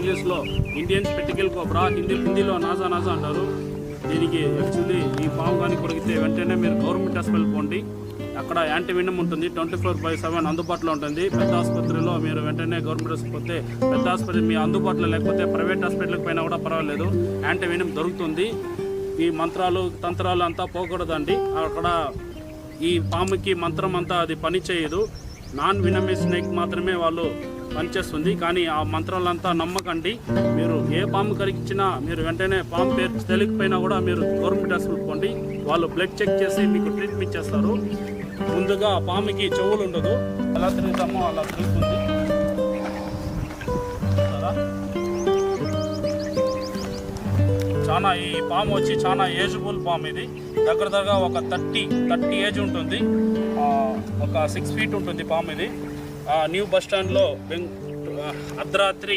ఇంగ్లీష్లో Indian స్పెటికల్ cobra, హిందీలో నాజా అంటారు. దీనికి యాక్చువల్లీ ఈ పాము కానీ కొరికితే వెంటనే మీరు గవర్నమెంట్ హాస్పిటల్ పోండి. అక్కడ యాంటీవెనమ్ ఉంటుంది, 24/7 అందుబాటులో ఉంటుంది. పెద్ద ఆసుపత్రిలో మీరు వెంటనే గవర్నమెంట్ హాస్పిటల్ పోతే, పెద్ద హాస్పిటల్ మీ అందుబాటులో లేకపోతే ప్రైవేట్ హాస్పిటల్కి పోయినా కూడా పర్వాలేదు, యాంటీవెనమ్ దొరుకుతుంది. ఈ మంత్రాలు తంత్రాలు అంతా పోకూడదండి. అక్కడ ఈ పాముకి మంత్రం అంతా అది పని చేయదు. నాన్ వినమస్ స్నేక్ మాత్రమే వాళ్ళు పనిచేస్తుంది. కానీ ఆ మంత్రాలంతా నమ్మకండి. మీరు ఏ పాము కరిగించినా మీరు వెంటనే పాము పేరు తెలియకపోయినా కూడా మీరు గవర్నమెంట్ హాస్పిటల్ పోండి. వాళ్ళు బ్లడ్ చెక్ చేసి మీకు ట్రీట్మెంట్ చేస్తారు. ముందుగా పాముకి చెవులు ఉండదు, ఎలా తిరుగుతామో అలా తిరుగుతుంది. చాలా ఈ పాము వచ్చి చాలా ఏజబుల్ పాము. ఇది దగ్గర ఒక 30 ఏజ్ ఉంటుంది. ఒక 6 feet ఉంటుంది పాము. ఇది న్యూ బస్ స్టాండ్లో అర్ధరాత్రి